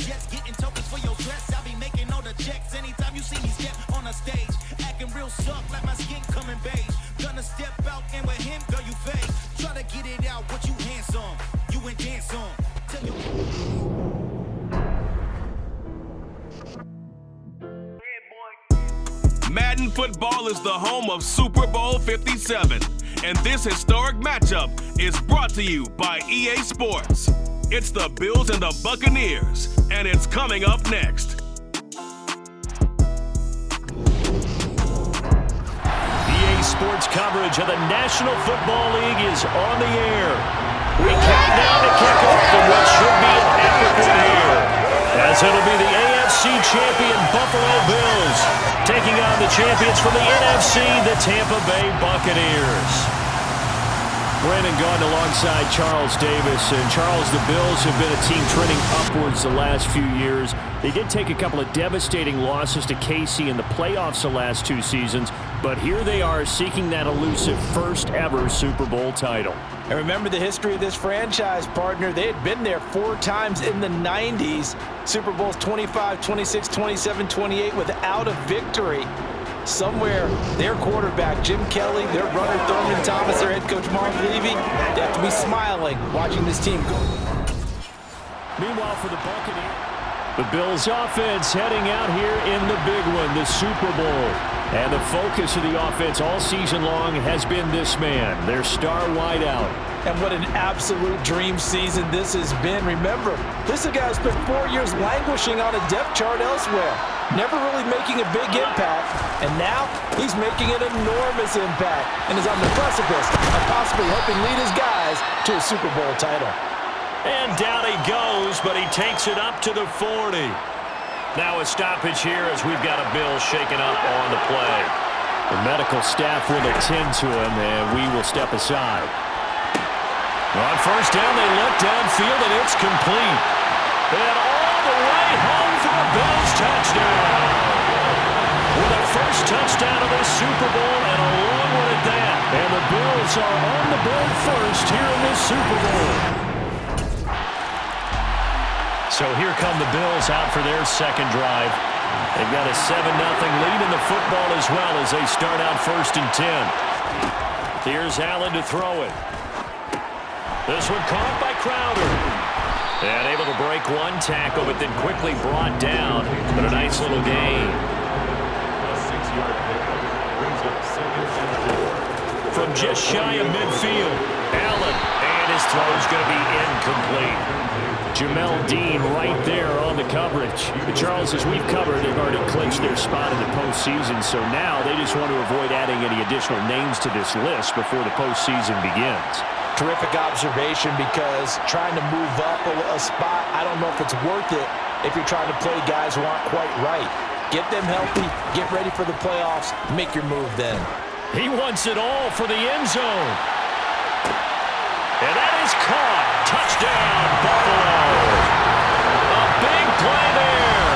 jets, getting tokens for your dress. I be making all the checks anytime you see me step on a stage. Acting real soft like my skin coming beige. Gonna step out and with him, girl, you fake. Try to get it out, what you handsome, you ain't dance on. Tell you. Madden football is the home of Super Bowl 57, and this historic matchup is brought to you by EA Sports. It's the Bills and the Buccaneers, and it's coming up next. EA Sports coverage of the National Football League is on the air. We count down to kick off in what should be an epic one here, as it'll be the AFC champion Buffalo Bills taking on the champions from the NFC, the Tampa Bay Buccaneers. Brandon Gaudin alongside Charles Davis. And Charles, the Bills have been a team trending upwards the last few years. They did take a couple of devastating losses to KC in the playoffs the last 2 seasons, but here they are seeking that elusive first ever Super Bowl title. And remember the history of this franchise, partner. They had been there 4 times in the 90s. Super Bowls 25, 26, 27, 28 without a victory. Somewhere, their quarterback, Jim Kelly, their runner, Thurman Thomas, their head coach, Mark Levy, they have to be smiling watching this team go. Meanwhile, for the Buccaneers, the Bills offense heading out here in the big one, the Super Bowl. And the focus of the offense all season long has been this man, their star wideout. And what an absolute dream season this has been. Remember, this is a guy who spent 4 years languishing on a depth chart elsewhere, never really making a big impact, and now he's making an enormous impact and is on the precipice of possibly helping lead his guys to a Super Bowl title. And down he goes, but he takes it up to the 40. Now a stoppage here as we've got a Bill shaken up on the play. The medical staff will attend to him, and we will step aside. On first down, they look downfield, and it's complete. And all the way home for a Bills touchdown. With the first touchdown of this Super Bowl, and a long one at that. And the Bills are on the board first here in this Super Bowl. So here come the Bills out for their second drive. They've got a 7-0 lead in the football as well as they start out 1st and 10. Here's Allen to throw it. This one caught by Crowder. And able to break one tackle, but then quickly brought down. But a nice little gain. A 6-yard pickup brings up 2nd and 4. From just shy of midfield, Allen. And his throw is going to be incomplete. Jamel Dean right there on the coverage. Charles, as we've covered, they've already clinched their spot in the postseason, so now they just want to avoid adding any additional names to this list before the postseason begins. Terrific observation, because trying to move up a spot, I don't know if it's worth it if you're trying to play guys who aren't quite right. Get them healthy, get ready for the playoffs, make your move then. He wants it all for the end zone. And that is caught. Touchdown, Buffalo. A big play there.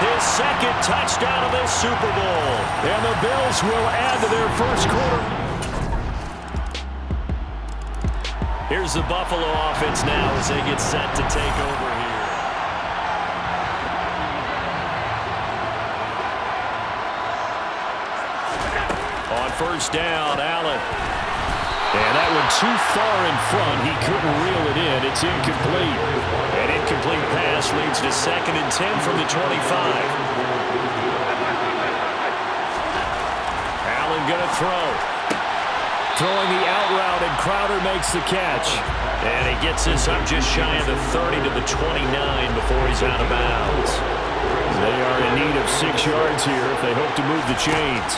His second touchdown of this Super Bowl. And the Bills will add to their first quarter. Here's the Buffalo offense now as they get set to take over here. On first down, Allen. And that one too far in front. He couldn't reel it in. It's incomplete. An incomplete pass leads to 2nd and 10 from the 25. Allen going to throw. Throwing the out route, and Crowder makes the catch. And he gets this up just shy of the 30 to the 29 before he's out of bounds. They are in need of 6 yards here if they hope to move the chains.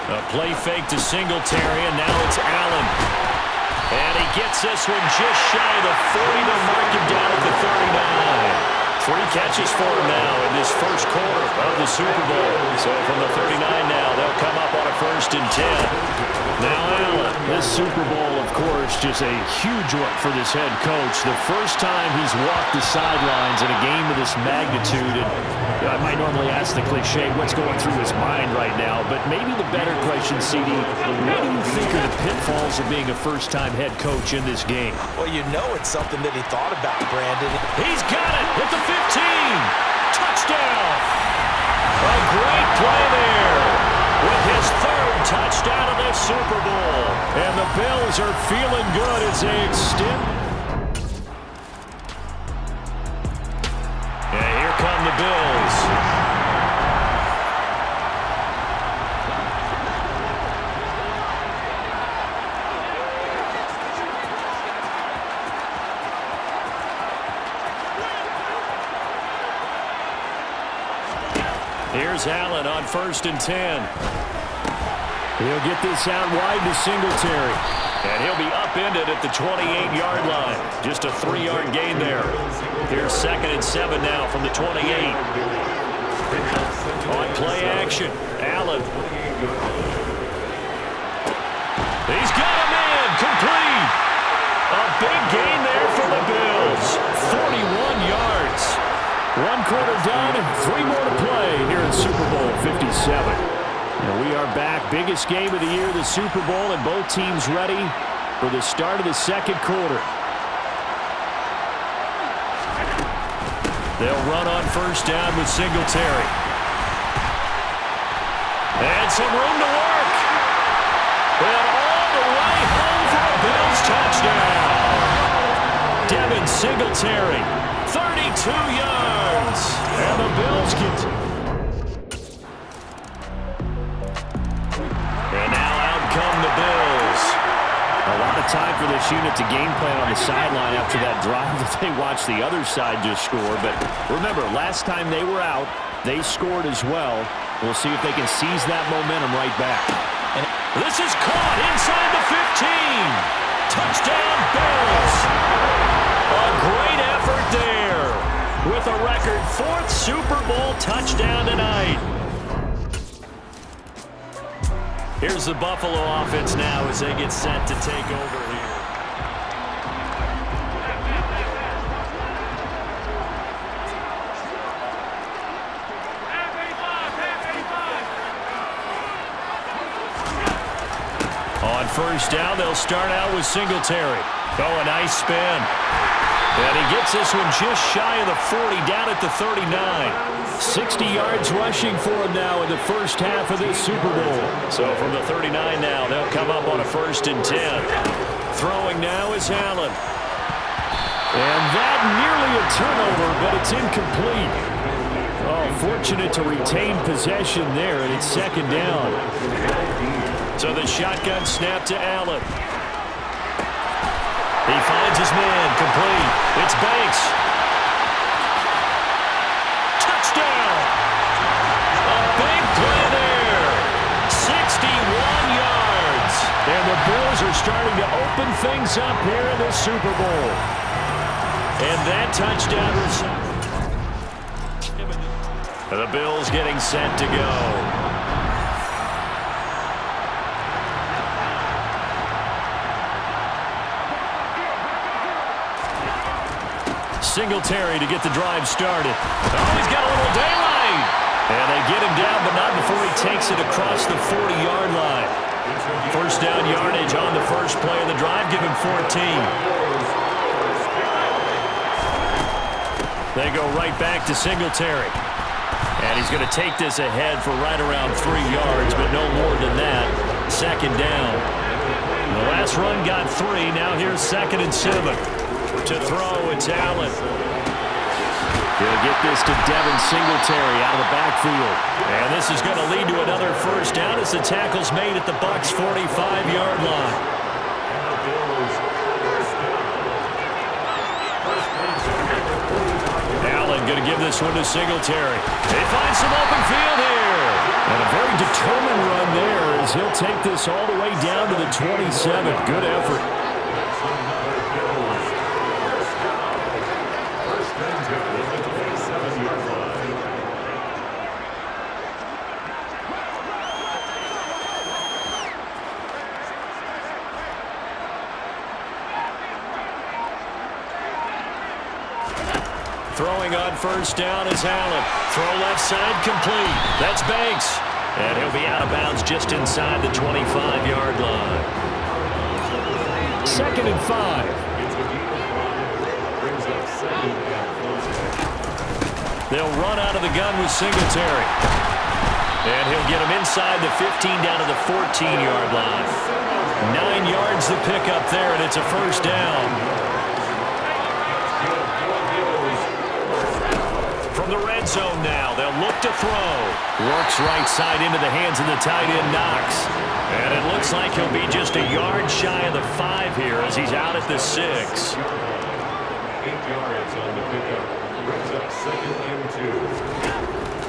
A play fake to Singletary, and now it's Allen. And he gets this one just shy of the 40 to mark him down at the 39. 3 catches for him now in this first quarter of the Super Bowl. So from the 39 now, they'll come up on a 1st and 10. Now Allen. This Super Bowl, of course, just a huge one for this head coach. The first time he's walked the sidelines in a game of this magnitude. And I might normally ask the cliche, what's going through his mind right now? But maybe the better question, CD, what do you think are the pitfalls of being a first-time head coach in this game? Well, you know it's something that he thought about, Brandon. He's got it at the 15. Bills are feeling good as they extend. And here come the Bills. Here's Allen on 1st and 10. He'll get this out wide to Singletary. And he'll be upended at the 28-yard line. Just a 3-yard gain there. Here's 2nd and 7 now from the 28. On play action, Allen. He's got him in, complete. A big gain there for the Bills. 41 yards. 1 quarter done, 3 more to play here in Super Bowl 57. And we are back. Biggest game of the year, the Super Bowl, and both teams ready for the start of the 2nd quarter. They'll run on 1st down with Singletary. And some room to work. And all the way home for a Bills touchdown. Devin Singletary, 32 yards. And the Bills get... And now out come the Bills. A lot of time for this unit to game plan on the sideline after that drive that they watched the other side just score. But remember, last time they were out, they scored as well. We'll see if they can seize that momentum right back. And this is caught inside the 15. Touchdown, Bills. A great effort there with a record 4th Super Bowl touchdown tonight. Here's the Buffalo offense now as they get set to take over here. On 1st down, they'll start out with Singletary. Oh, a nice spin. And he gets this one just shy of the 40, down at the 39. 60 yards rushing for him now in the first half of this Super Bowl. So from the 39 now, they'll come up on a 1st and 10. Throwing now is Allen. And that nearly a turnover, but it's incomplete. Oh, fortunate to retain possession there, and it's 2nd down. So the shotgun snap to Allen. He finds his man, complete. It's Banks. Touchdown! A big play there. 61 yards. And the Bills are starting to open things up here in the Super Bowl. And that touchdown was... The Bills getting set to go. Singletary to get the drive started. Oh, he's got a little daylight. And they get him down, but not before he takes it across the 40-yard line. 1st down yardage on the first play of the drive, give him 14. They go right back to Singletary. And he's going to take this ahead for right around 3 yards, but no more than that. 2nd down. The last run got 3. Now here's 2nd and 7. To throw, it's Allen. He'll get this to Devin Singletary out of the backfield. And this is going to lead to another 1st down as the tackle's made at the Bucs' 45-yard line. Allen going to give this one to Singletary. They find some open field here. And a very determined run there as he'll take this all the way down to the 27. Good effort. Throwing on 1st down is Allen. Throw left side complete. That's Banks. And he'll be out of bounds just inside the 25-yard line. 2nd and 5. They'll run out of the gun with Singletary. And he'll get him inside the 15 down to the 14-yard line. 9 yards to pick up there, and it's a first down. From the red zone now, they'll look to throw. Works right side into the hands of the tight end, Knox. And it looks like he'll be just a yard shy of the 5 here as he's out at the 6. 8 yards on the pickup. Brings up 2nd and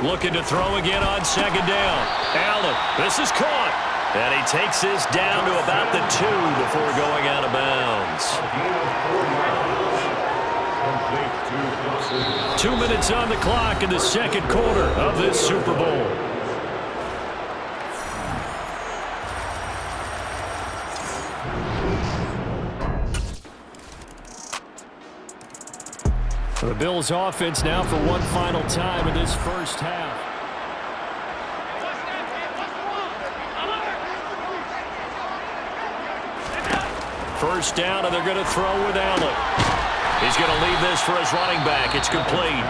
2. Looking to throw again on 2nd down. Allen, this is caught. And he takes this down to about the 2 before going out of bounds. 2 minutes on the clock in the second quarter of this Super Bowl. The Bills offense now for one final time in this first half. First down, and they're going to throw with Allen. He's going to leave this for his running back. It's complete.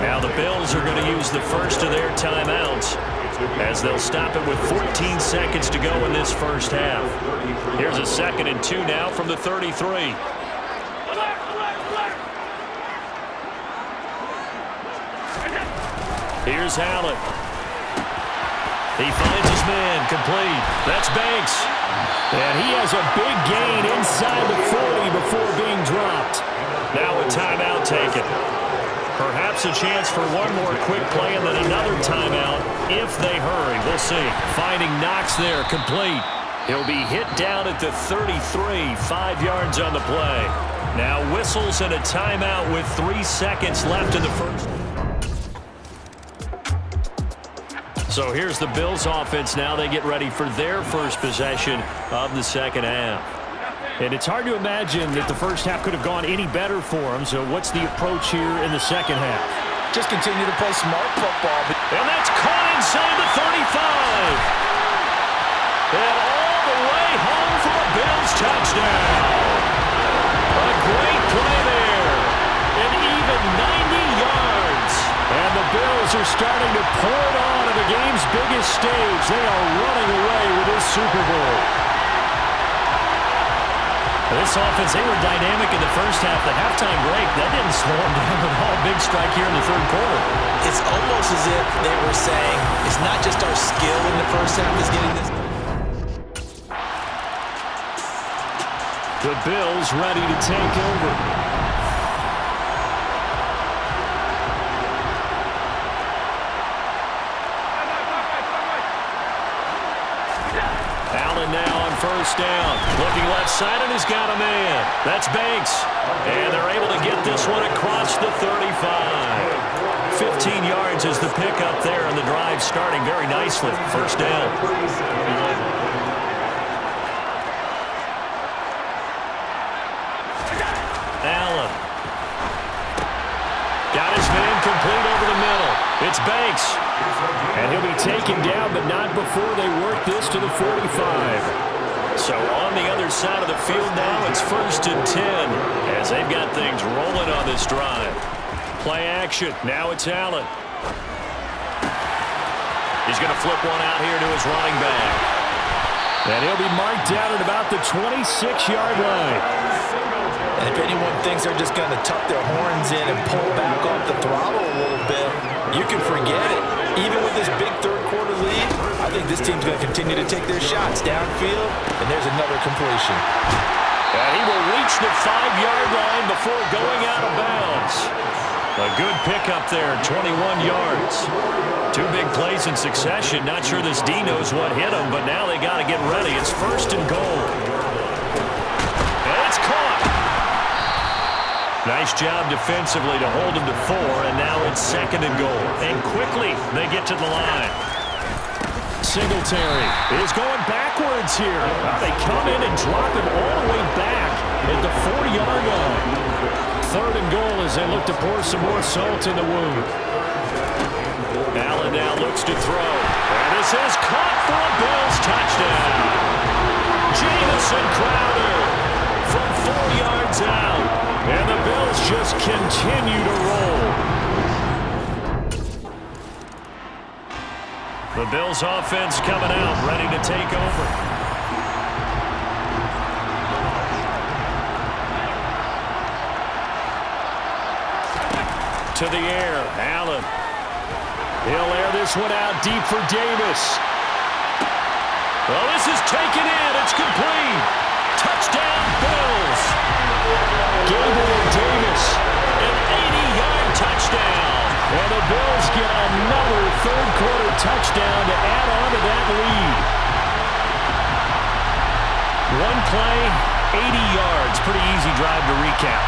Now the Bills are going to use the first of their timeouts as they'll stop it with 14 seconds to go in this first half. Here's a 2nd and 2 now from the 33. Here's Allen. He finds his man, complete. That's Banks. And he has a big gain inside the 40 before being dropped. Now a timeout taken. Perhaps a chance for one more quick play and then another timeout if they hurry. We'll see. Finding Knox there, complete. He'll be hit down at the 33, 5 yards on the play. Now whistles and a timeout with 3 seconds left in the first. So here's the Bills offense now. They get ready for their first possession of the second half. And it's hard to imagine that the first half could have gone any better for them. So what's the approach here in the second half? Just continue to play smart football. And that's caught inside the 35. And all the way home for a Bills touchdown. A great play there. And even 90 yards. And the Bills are starting to pour it on at the game's biggest stage. They are running away with this Super Bowl. This offense, they were dynamic in the first half. The halftime break, that didn't slow them down at all. Big strike here in the third quarter. It's almost as if they were saying, it's not just our skill in the first half is getting this. The Bills ready to take over. Allen now on first down. Looking left side, and he's got a man. That's Banks. And they're able to get this one across the 35. 15 yards is the pickup there, and the drive starting very nicely. First down. Allen. Got his man complete over the middle. It's Banks. And he'll be taken down, but not before they work this to the 45. So on the other side of the field now, it's 1st and 10 as they've got things rolling on this drive. Play action. Now it's Allen. He's going to flip one out here to his running back. And he'll be marked down at about the 26-yard line. And if anyone thinks they're just going to tuck their horns in and pull back off the throttle a little bit, you can forget it. Even with this big third quarter lead, I think this team's going to continue to take their shots downfield, and there's another completion. And he will reach the 5-yard line before going out of bounds. A good pickup there, 21 yards. 2 big plays in succession. Not sure this D knows what hit him, but now they got to get ready. It's 1st and goal. And it's caught. Nice job defensively to hold him to 4, and now it's 2nd and goal. And quickly, they get to the line. Singletary is going backwards here. They come in and drop him all the way back at the 40-yard line. 3rd and goal as they look to pour some more salt in the wound. Allen now looks to throw. And this is caught for a Bills touchdown. Jamison Crowder from 4 yards out. And the Bills just continue to roll. The Bills offense coming out, ready to take over. to the air. Allen. He'll air this one out deep for Davis. Well, this is taken in. It's complete. Touchdown, Bills. Gabriel Davis, an 80-yard touchdown. And the Bills get another third-quarter touchdown to add on to that lead. One play, 80 yards. Pretty easy drive to recap.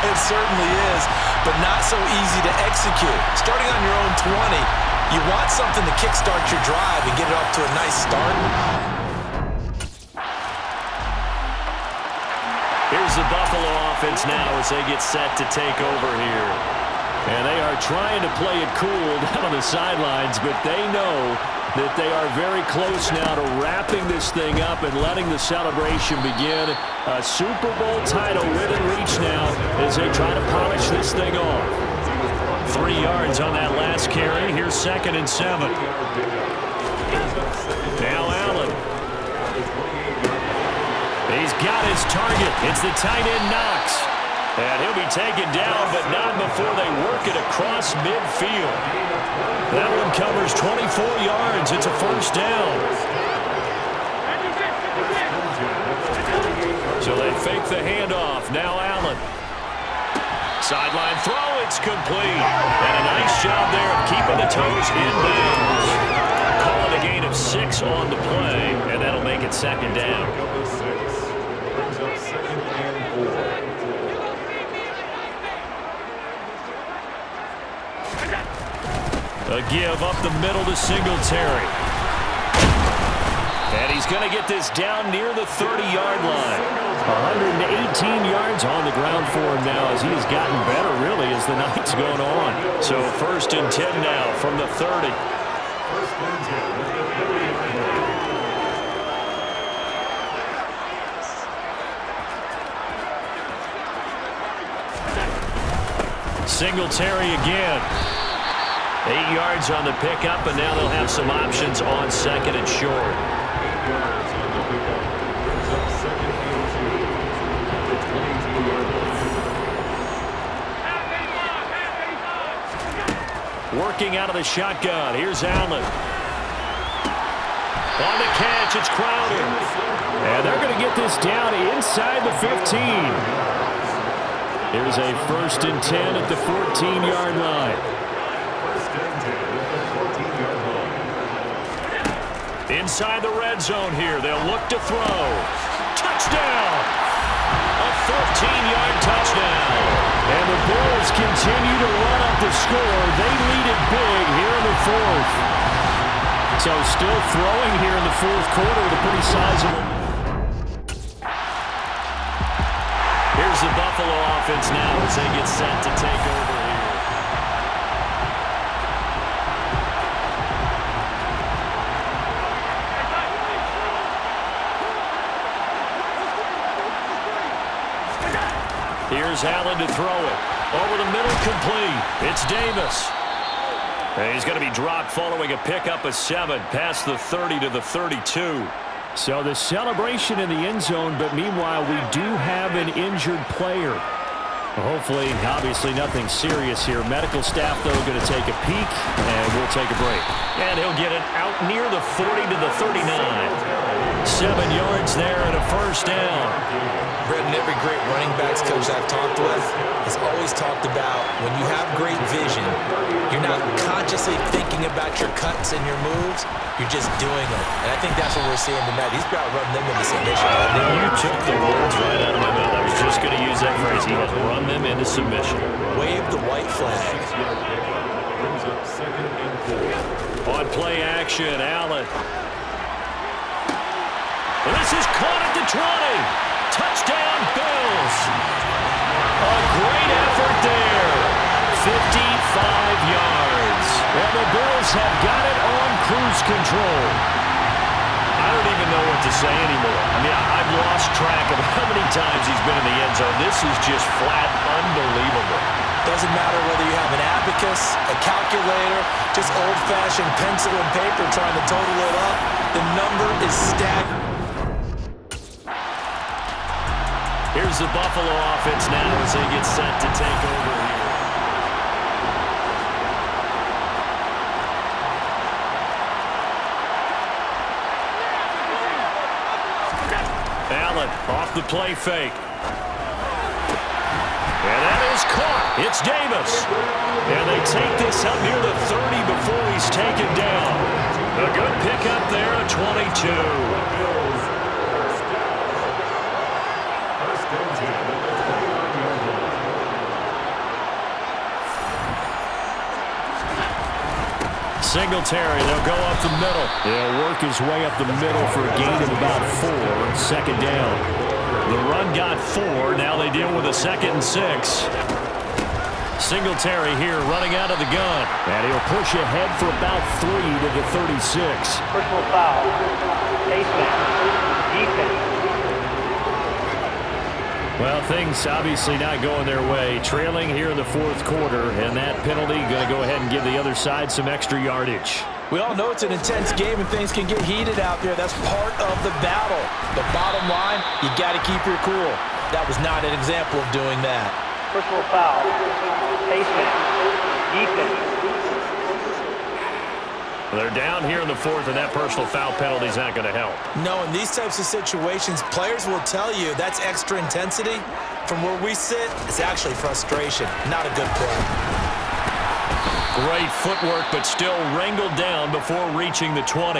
It certainly is, but not so easy to execute. Starting on your own 20, you want something to kickstart your drive and get it off to a nice start. Here's the Buffalo offense now as they get set to take over here. And they are trying to play it cool down on the sidelines, but they know that they are very close now to wrapping this thing up and letting the celebration begin. A Super Bowl title within reach now as they try to polish this thing off. 3 yards on that last carry. Here's 2nd and 7. Now Allen. He's got his target. It's the tight end Knox. And he'll be taken down, but not before they work it across midfield. That one covers 24 yards. It's a first down. So they fake the handoff. Now Allen. Sideline throw. It's complete. And a nice job there of keeping the toes in bounds. Call it a gain of 6 on the play, and that'll make it 2nd down. Brings up 2nd and 4. A give up the middle to Singletary. And he's going to get this down near the 30-yard line. 118 yards on the ground for him now as he has gotten better, really, as the night's going on. So 1st and 10 now from the 30. Singletary again. 8 yards on the pickup, and now they'll have some options on 2nd and short. Working out of the shotgun. Here's Allen. On the catch, it's Crowder. And they're going to get this down inside the 15. Here's a 1st and 10 at the 14-yard line. Inside the red zone here. They'll look to throw. Touchdown! A 14-yard touchdown. And the Bills continue to run up the score. They lead it big here in the 4th. So still throwing here in the 4th quarter with a pretty sizable. Here's the Buffalo offense now as they get set to take over here. Here's Allen to throw it. Over the middle, complete. It's Davis. And he's going to be dropped following a pickup of 7 past the 30 to the 32. So the celebration in the end zone, but meanwhile we do have an injured player. Hopefully, obviously nothing serious here. Medical staff, though, going to take a peek, and we'll take a break. And he'll get it out near the 40 to the 39. 7 yards there and a first down. Bretton, every great running backs coach I've talked with has always talked about when you have great vision, you're not consciously thinking about your cuts and your moves, you're just doing them. And I think that's what we're seeing tonight. He's about running them into submission. You took the words right out of my mouth. I was just going to use that phrase. He has run them into submission. Wave the white flag. Brings up 2nd and 4. On play action, Allen. This is caught at the 20. Touchdown, Bills. A great effort there. 55 yards. And the Bills have got it on cruise control. I don't even know what to say anymore. I mean, I've lost track of how many times he's been in the end zone. This is just flat unbelievable. Doesn't matter whether you have an abacus, a calculator, just old-fashioned pencil and paper trying to total it up. The number is staggering. Here's the Buffalo offense now as they get set to take over here. Allen off the play fake. And that is caught. It's Davis. And they take this up near the 30 before he's taken down. A good pickup there at 22. Singletary, they'll go up the middle. He'll work his way up the middle for a gain of about 4. Second down. The run got 4. Now they deal with a 2nd and 6. Singletary here running out of the gun. And he'll push ahead for about 3 to the 36. Personal foul. Face mask. Defense. Well, things obviously not going their way. Trailing here in the 4th quarter, and that penalty going to go ahead and give the other side some extra yardage. We all know it's an intense game and things can get heated out there. That's part of the battle. The bottom line, you got to keep your cool. That was not an example of doing that. Personal foul. Face mask. Defense. They're down here in the 4th, and that personal foul penalty is not going to help. No, in these types of situations, players will tell you that's extra intensity. From where we sit, it's actually frustration. Not a good play. Great footwork, but still wrangled down before reaching the 20.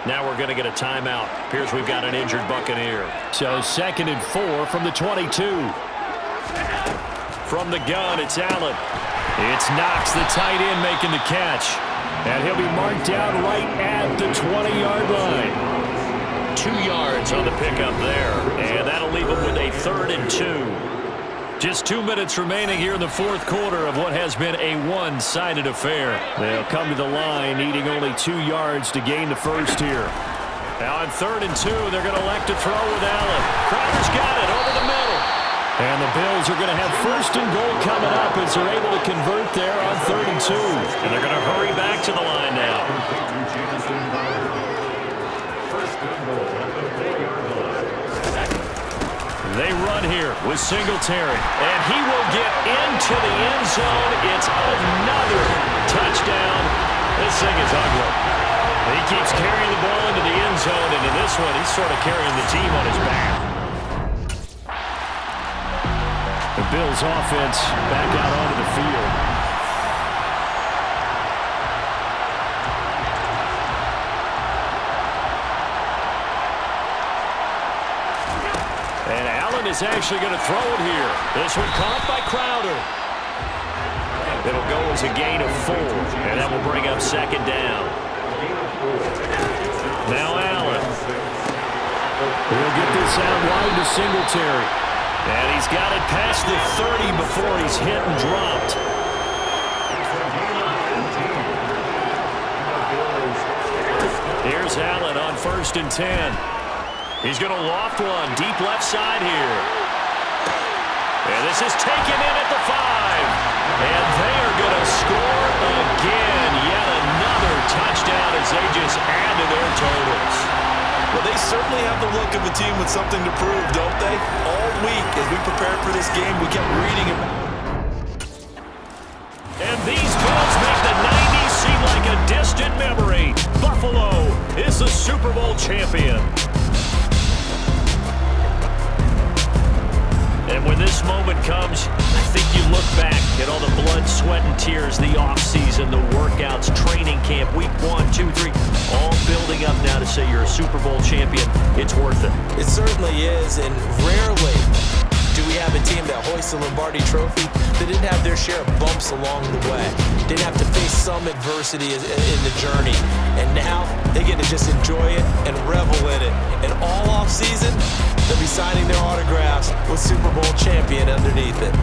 Now we're going to get a timeout. Appears we've got an injured Buccaneer. So 2nd and 4 from the 22. From the gun, it's Allen. It's Knox, the tight end, making the catch. And he'll be marked down right at the 20-yard line. 2 yards on the pickup there. And that'll leave him with a 3rd and 2. Just 2 minutes remaining here in the 4th quarter of what has been a one-sided affair. They'll come to the line needing only 2 yards to gain the first here. Now on 3rd and 2, they're going to elect to throw with Allen. Crowder's got it over the middle. And the Bills are going to have 1st and goal coming up as they're able to convert there on 3rd and 2. And they're going to hurry back to the line now. They run here with Singletary. And he will get into the end zone. It's another touchdown. This thing is ugly. He keeps carrying the ball into the end zone. And in this one, he's sort of carrying the team on his back. The Bills offense back out onto the field. And Allen is actually going to throw it here. This one caught by Crowder. It'll go as a gain of 4, and that will bring up 2nd down. Now Allen. He'll get this out wide to Singletary. And he's got it past the 30 before he's hit and dropped. Here's Allen on 1st and 10. He's going to loft one deep left side here. And this is taken in at the 5. And they are going to score again. Yet another touchdown as they just add to their totals. Well, they certainly have the look of a team with something to prove, don't they? All week, as we prepared for this game, we kept reading about. And these Bills make the 90s seem like a distant memory. Buffalo is the Super Bowl champion. And when this moment comes, I think you look back at all the blood, sweat, and tears, the offseason, the workouts, training camp, week 1, 2, 3, all building up now to say you're a Super Bowl champion. It's worth it. It certainly is, and rarely do we have a team that hoists the Lombardi Trophy that didn't have their share of bumps along the way, didn't have to face some adversity in the journey, and now they get to just enjoy it and revel in it. And all offseason, they'll be signing their autographs with Super Bowl champion underneath it.